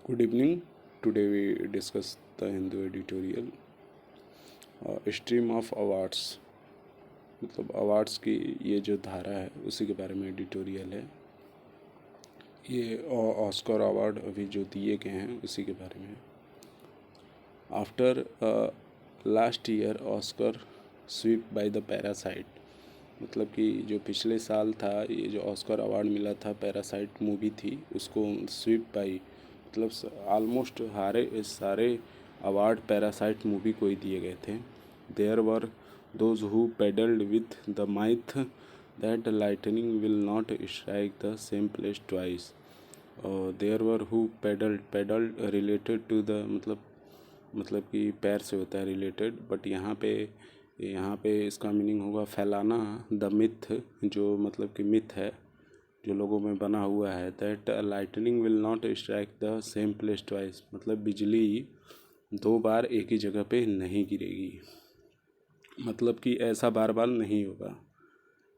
Good evening. Today we discuss the Hindu editorial stream of awards. मतलब awards की ये जो धारा है उसी के बारे में एडिटोरियल है। ये ऑस्कर अवार्ड अभी जो दिए गए हैं उसी के बारे में। After last year Oscar sweep by the Parasite, मतलब कि जो पिछले साल था ये जो ऑस्कर अवार्ड मिला था पैरासाइट मूवी थी उसको स्वीप बाई, मतलब ऑलमोस्ट सारे अवार्ड पैरासाइट मूवी को ही दिए गए थे। There were those who peddled with the myth that lightning will not strike the same place twice. There were who peddled related to the मतलब कि पैर से होता है रिलेटेड, बट यहाँ पे इसका मीनिंग होगा फैलाना द मिथ, जो मतलब कि मिथ है जो लोगों में बना हुआ है, that lightning will not strike the same place twice, मतलब बिजली दो बार एक ही जगह पे नहीं गिरेगी, मतलब कि ऐसा बार बार नहीं होगा।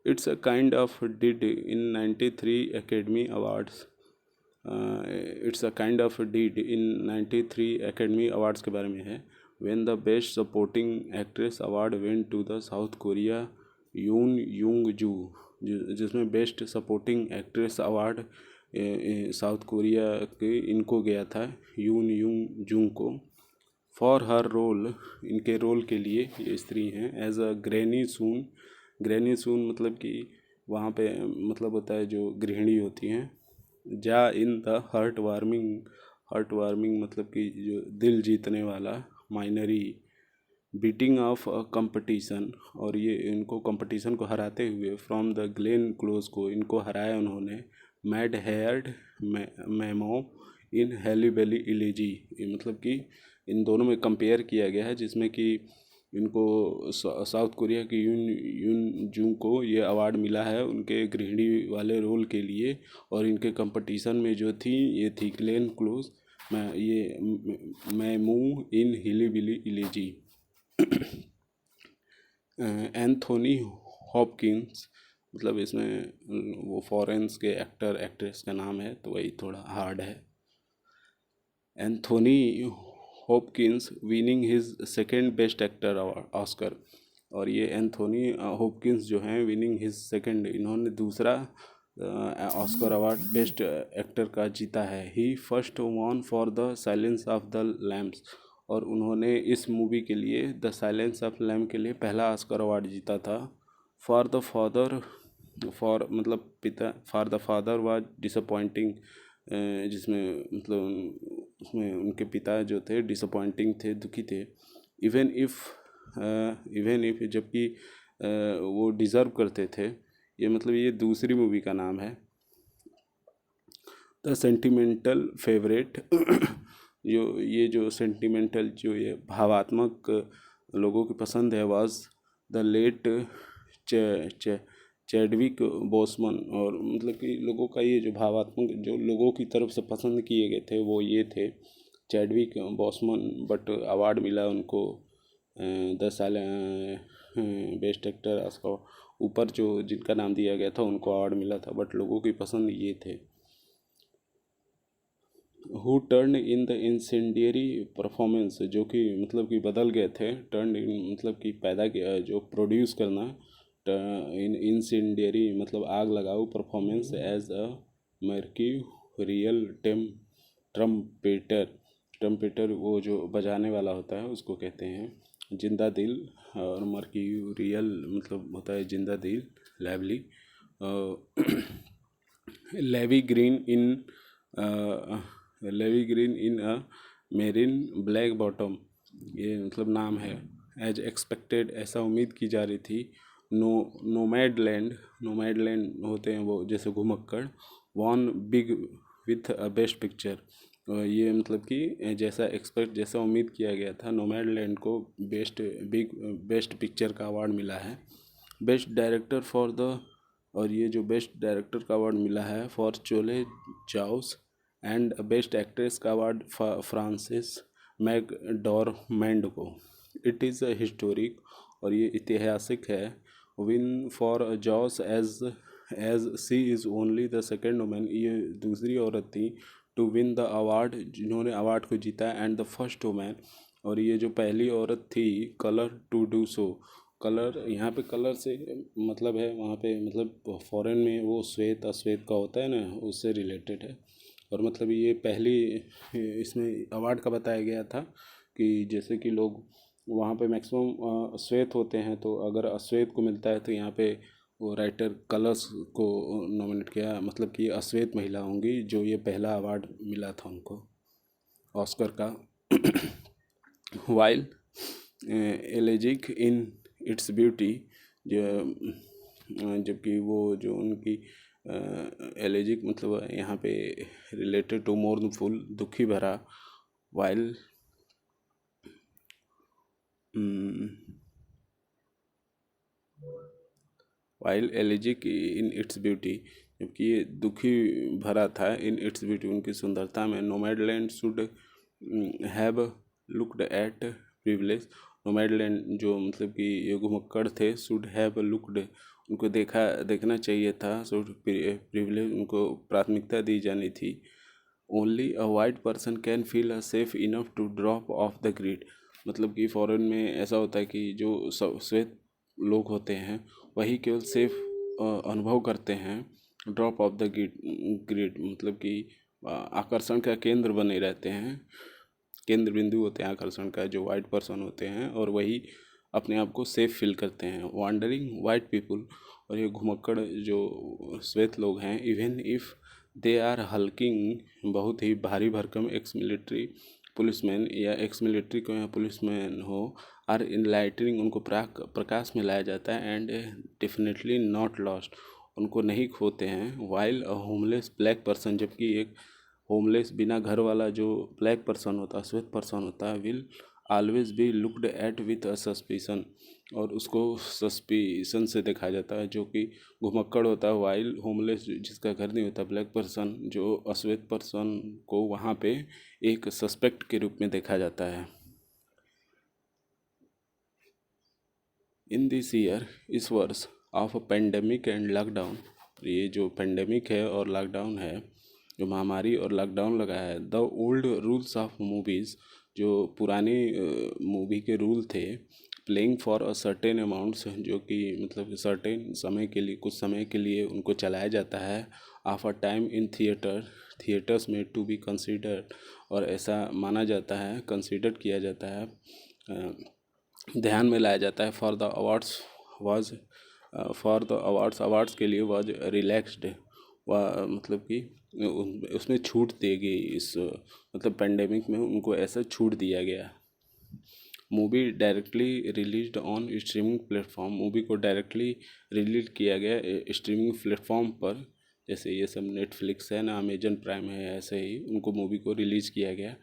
It's a kind of did in 93 academy awards. It's a kind of deed in 93 academy awards के बारे में है। When the best supporting actress award went to the south Korea यून यूंग जू, जिसमें best supporting actress award south Korea के इनको गया था, यून यूंग जूंग को, फॉर हर रोल, इनके रोल के लिए, ये स्त्री हैं, as a granny soon. Granny सून मतलब कि वहाँ पे मतलब होता है जो गृहिणी होती हैं। जा इन द हार्ट वार्मिंग मतलब कि जो दिल जीतने वाला, माइनरी बीटिंग ऑफ कंपटीशन, और ये इनको कंपटीशन को हराते हुए, फ्रॉम द ग्लेन क्लोज को इनको हराया उन्होंने, मैड हेयर्ड मैमो इन हेली बेली इलेजी, मतलब कि इन दोनों में कंपेयर किया गया है, जिसमें कि इनको साउथ कोरिया की यून जू को ये अवार्ड मिला है उनके गृहिणी वाले रोल के लिए, और इनके कंपटीशन में जो थी ये थी ग्लेन क्लोज, मैमू इन हिली बिली इलेजी। एंथोनी हॉपकिंस, मतलब इसमें वो फॉरेंस के एक्टर एक्ट्रेस का नाम है तो वही थोड़ा हार्ड है। Anthony Hopkins winning his second best actor Oscar, और ये एंथोनी हॉपकिंस जो हैं विनिंग हिज सेकेंड, इन्होंने दूसरा ऑस्कर अवार्ड बेस्ट एक्टर का जीता है। He first won for the Silence of the Lambs, और उन्होंने इस मूवी के लिए द साइलेंस ऑफ लैम के लिए पहला ऑस्कर अवार्ड जीता था। फॉर द फादर, फॉर मतलब पिता, for the father was disappointing, जिसमें मतलब उसमें उनके पिता जो थे डिसअपॉइंटिंग थे, दुखी थे। इवन इफ जबकि वो डिज़र्व करते थे, ये मतलब ये दूसरी मूवी का नाम है। द सेंटिमेंटल फेवरेट जो सेंटिमेंटल जो ये भावात्मक लोगों की पसंद है, वाज द लेट चैडविक बोसमन, और मतलब कि लोगों का ये जो भावात्मक जो लोगों की तरफ से पसंद किए गए थे वो ये थे चैडविक बोसमन, बट अवार्ड मिला उनको 10 साल बेस्ट एक्टर उसको ऊपर जो जिनका नाम दिया गया था उनको अवार्ड मिला था, बट लोगों की पसंद ये थे। Who turn in the incendiary performance, जो कि मतलब कि बदल गए थे, टर्न इन मतलब कि पैदा किया, जो प्रोड्यूस करना, इन इंसेंडियरी मतलब आग लगाओ, performance as a murky real trumpeter, trumpeter वो जो बजाने वाला होता है उसको कहते हैं जिंदा दिल, और मर्क्यूरियल मतलब होता है जिंदा दिल, lively, levy green in a marine black bottom, ये मतलब नाम है। एज एक्सपेक्टेड, ऐसा उम्मीद की जा रही थी। नोमैडलैंड होते हैं वो जैसे घुमक्कड़, won big with a best picture, ये मतलब कि जैसा उम्मीद किया गया था, नोमैडलैंड को बेस्ट पिक्चर का अवार्ड मिला है। बेस्ट डायरेक्टर फॉर द, और ये जो बेस्ट डायरेक्टर का अवार्ड मिला है for Chloe Zhao, and best actress का अवार्ड फ्रांसिस मैकडॉरमैंड को। इट इज़ हिस्टोरिक, और ये ऐतिहासिक है। Win for Zhao's as she is only the second women, ये दूसरी औरत थी टू विन द अवार्ड, जिन्होंने अवार्ड को जीता, एंड द फर्स्ट वुमेन, और ये जो पहली औरत थी, colour to do so. Colour, यहाँ पे कलर से मतलब है, वहाँ पे मतलब फॉरेन में वो श्वेत अश्वेत का होता है ना, उससे रिलेटेड है। और मतलब ये पहली इसमें अवार्ड का बताया गया था कि जैसे कि लोग वहाँ पे मैक्सिमम श्वेत होते हैं, तो अगर अश्वेत को मिलता है तो यहाँ पे वो राइटर कलर्स को नॉमिनेट किया, मतलब कि अश्वेत महिला होंगी जो ये पहला अवार्ड मिला था उनको ऑस्कर का। वाइल एलेजिक इन इट्स ब्यूटी, जबकि वो जो उनकी एलेजिक मतलब यहाँ पे रिलेटेड टू मोर्नफुल, दुखी भरा। While while elegiac in its beauty, जबकि ये दुखी भरा था इन इट्स ब्यूटी, उनकी सुंदरता में। Nomadland should have looked at privilege, Nomadland जो मतलब कि ये घुमक्कड़ थे, शुड हैव लुक्ड, उनको देखना चाहिए था, शुड प्रिविलेज, उनको प्राथमिकता दी जानी थी। Only a white person can feel a safe enough to drop off the grid, मतलब कि फॉरेन में ऐसा होता है कि जो श्वेत लोग होते हैं वही केवल सेफ अनुभव करते हैं, ड्रॉप ऑफ द ग्रिड, मतलब कि आकर्षण का केंद्र बने रहते हैं, केंद्र बिंदु होते हैं आकर्षण का जो वाइट पर्सन होते हैं, और वही अपने आप को सेफ फील करते हैं। वांडरिंग वाइट पीपल, और ये घुमक्कड़ जो श्वेत लोग हैं, इवन इफ़ दे आर हल्किंग, बहुत ही भारी भरकम एक्स मिलिट्री पुलिसमैन या एक्स मिलिट्री को यहाँ पुलिसमैन हो, आर इनलाइटनिंग, उनको प्रकाश में लाया जाता है, एंड डेफिनेटली नॉट लॉस्ट, उनको नहीं खोते हैं। While a homeless black person, जबकि एक होमलेस बिना घर वाला जो ब्लैक पर्सन होता है, श्वेत पर्सन होता है, will always be looked at with a suspicion, और उसको सस्पिशन से देखा जाता है, जो कि घुमक्कड़ होता है। वाइल होमलेस, जिसका घर नहीं होता, ब्लैक पर्सन जो अश्वेत पर्सन को वहाँ पे एक सस्पेक्ट के रूप में देखा जाता है। इन दिस ईयर, इस वर्ष, ऑफ पेंडेमिक एंड लॉकडाउन, ये जो पेंडेमिक है और लॉकडाउन है, जो महामारी और लॉकडाउन लगा है, the old rules of movies, जो पुराने मूवी के रूल थे, playing for a certain amounts, जो कि मतलब सर्टेन समय के लिए, कुछ समय के लिए उनको चलाया जाता है, of a time in theatres में, टू बी कंसिडर्ड, और ऐसा माना जाता है, कंसिडर किया जाता है, ध्यान में लाया जाता है। For the awards was, for the awards के लिए वाज रिलैक्सड, मतलब कि उसमें छूट दी गई, इस मतलब पेंडेमिक में उनको ऐसा छूट दिया गया। Movie directly released on streaming platform, movie को डायरेक्टली रिलीज किया गया स्ट्रीमिंग प्लेटफॉर्म पर, जैसे ये सब नेटफ्लिक्स है ना, अमेजन प्राइम है, ऐसे ही उनको मूवी को रिलीज़ किया गया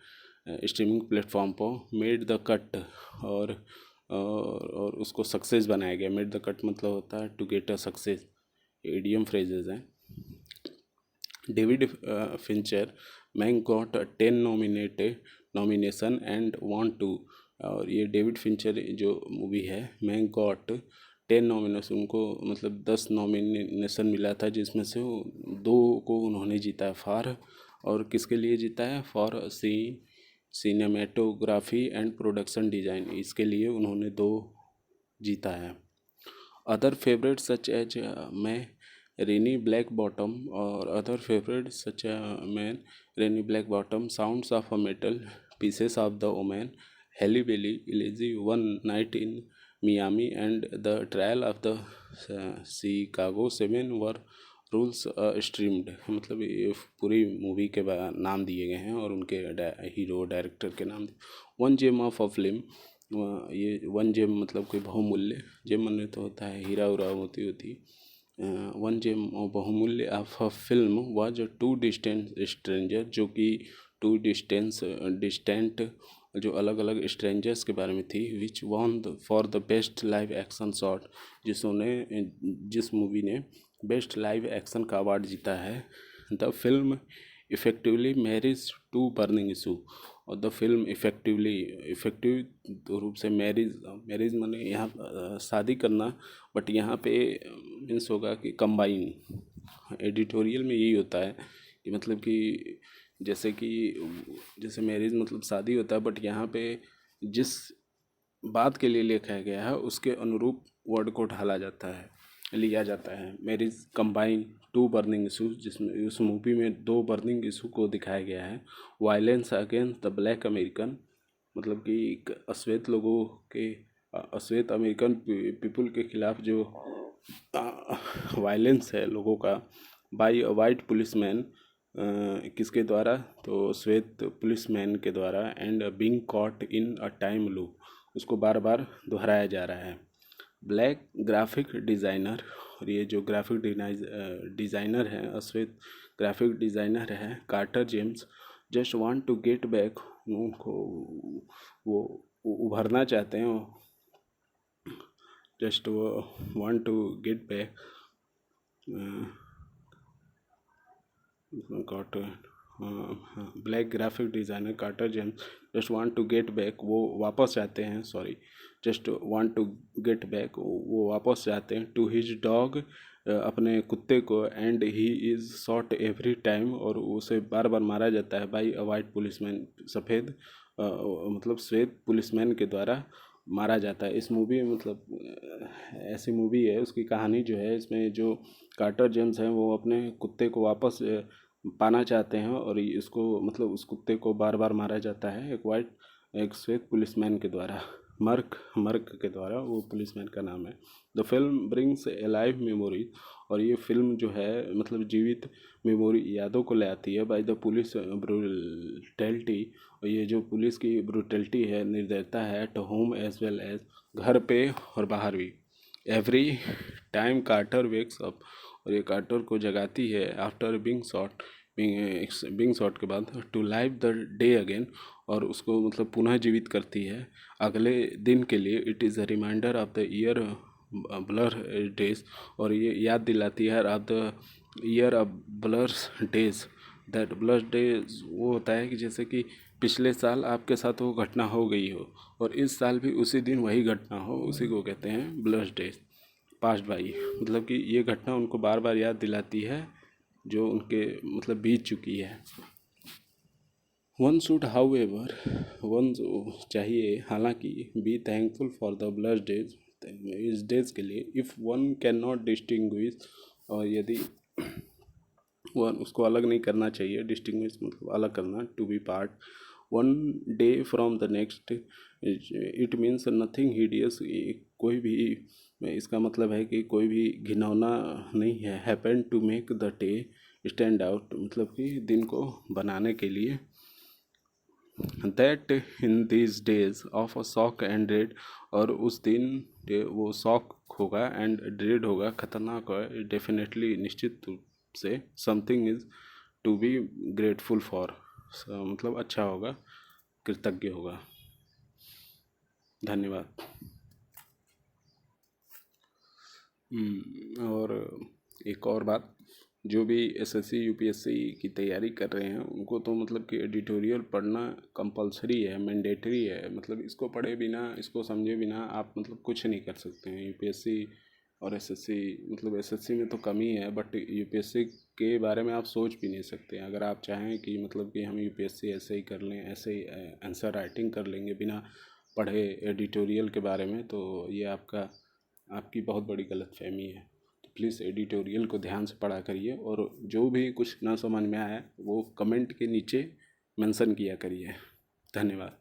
स्ट्रीमिंग प्लेटफॉर्म पर। मेड द कट, और उसको सक्सेस बनाया गया। मेड द कट मतलब होता है to get a success, idiom phrases हैं। David Fincher, Mank got 10 nomination and won two, और ये डेविड फिंचर जो मूवी है, मैंग गॉट 10 नॉमिनेशन, उनको मतलब 10 नॉमिनेशन मिला था, जिसमें से वो 2 को उन्होंने जीता है। फॉर, और किसके लिए जीता है? For cinematography and production design, इसके लिए उन्होंने 2 जीता है। Other favourite such as Ma Rainey black bottom, और other favourite such man Rainey black bottom, sounds of a metal, pieces of the woman, Hillbilly, elegy, one night in Miami, and the trial of the Chicago 7 were rules streamed, मतलब ये पूरी movie के नाम दिए गए हैं और उनके हीरो डायरेक्टर के नाम। One gem of a film, ये वन जेम मतलब कोई बहुमूल्य, जेम माने तो होता है हीरा उरा मोती होती। वन जेम बहुमूल्य of a film was two distant strangers, जो कि टू डिस्टेंट जो अलग अलग स्ट्रेंजर्स के बारे में थी, which won for the best live action short, जिस मूवी ने बेस्ट लाइव एक्शन का अवार्ड जीता है। The film effectively marriage to burning issue, और द फिल्म इफेक्टिव रूप से मैरिज माने यहाँ शादी करना, बट यहाँ पे मीन्स होगा कि कंबाइन, एडिटोरियल में यही होता है कि मतलब कि जैसे मैरिज मतलब शादी होता है, बट यहाँ पे जिस बात के लिए लिखा गया है उसके अनुरूप वर्ड को ढाला जाता है, लिया जाता है। Marriage combine to burning issues, जिसमें उस मूवी में 2 बर्निंग इशू को दिखाया गया है। Violence against the black American, मतलब कि अश्वेत लोगों के, अश्वेत अमेरिकन पीपल के खिलाफ जो वायलेंस है लोगों का, बाई अ वाइट पुलिसमैन, किसके द्वारा, तो श्वेत पुलिसमैन के द्वारा, and being caught in a time loop, उसको बार बार दोहराया जा रहा है। ब्लैक ग्राफिक डिज़ाइनर, और ये जो ग्राफिक डिज़ाइनर हैं, अश्वेत ग्राफिक डिज़ाइनर है Carter James, just want to get back, उनको वो उभरना चाहते हैं, जस्ट वो want to get back, Carter, black graphic designer Carter James just want to get back, वो वापस जाते हैं, sorry, just want to get back, वो वापस जाते हैं, टू हिज डॉग, अपने कुत्ते को, and he is shot every time, और उसे बार बार मारा जाता है, बाई अ वाइट पुलिसमैन, सफ़ेद मतलब श्वेत पुलिसमैन के द्वारा मारा जाता है। इस मूवी में मतलब ऐसी मूवी है, उसकी कहानी जो है, इसमें जो कार्टर जेम्स हैं वो अपने कुत्ते को वापस पाना चाहते हैं, और इसको मतलब उस कुत्ते को बार बार मारा जाता है एक श्वेत पुलिसमैन के द्वारा, मर्क मर्क के द्वारा, वो पुलिसमैन का नाम है। The film brings A live memory, और ये फिल्म जो है मतलब जीवित मेमोरी, यादों को ले आती है, बाय द पुलिस ब्रूटैलिटी, और ये जो पुलिस की ब्रूटैलिटी है, निर्दयता है, at home as well as, घर पे और बाहर भी। Every time Carter wakes up, और ये कार्टर को जगाती है, after being shot, being shot के बाद, to live the day again, और उसको मतलब पुनः जीवित करती है अगले दिन के लिए। It is a reminder of the year blur days, और ये याद दिलाती है of the year of blurs days, that blur days वो होता है कि जैसे कि पिछले साल आपके साथ वो घटना हो गई हो, और इस साल भी उसी दिन वही घटना हो, उसी को कहते हैं ब्लर डेज पास्ट बाई, मतलब कि ये घटना उनको बार बार याद दिलाती है जो उनके मतलब बीत चुकी है। One should how ever, one चाहिए हालांकि, be thankful for the blood days, इस डेज के लिए, if one can not distinguish, और यदि वन उसको अलग नहीं करना चाहिए, डिस्टिंग्विश मतलब अलग करना, to be part one day from the next, it means nothing hideous, कोई भी, इसका मतलब है कि कोई भी घिनौना नहीं है, happen to make the day stand out, मतलब कि दिन को बनाने के लिए, that in this days of a shock and dread, और उस दिन वो शॉक होगा एंड ड्रेड होगा, खतरनाक है, डेफिनेटली निश्चित रूप से, something is to be grateful for, मतलब अच्छा होगा, कृतज्ञ होगा। धन्यवाद। और एक और बात, जो भी एसएससी यूपीएससी की तैयारी कर रहे हैं उनको तो मतलब कि एडिटोरियल पढ़ना कंपलसरी है, मैंडेटरी है, मतलब इसको पढ़े बिना, इसको समझे बिना आप मतलब कुछ नहीं कर सकते हैं। यूपीएससी और एसएससी, मतलब एसएससी में तो कमी है, बट यूपीएससी के बारे में आप सोच भी नहीं सकते। अगर आप चाहें कि मतलब कि हम यूपीएससी ऐसे ही कर लें, ऐसे ही आंसर राइटिंग कर लेंगे बिना पढ़े एडिटोरियल के बारे में, तो ये आपकी बहुत बड़ी गलतफहमी है। तो प्लीज़ एडिटोरियल को ध्यान से पढ़ा करिए, और जो भी कुछ ना समझ में आए वो कमेंट के नीचे मेंशन किया करिए। धन्यवाद।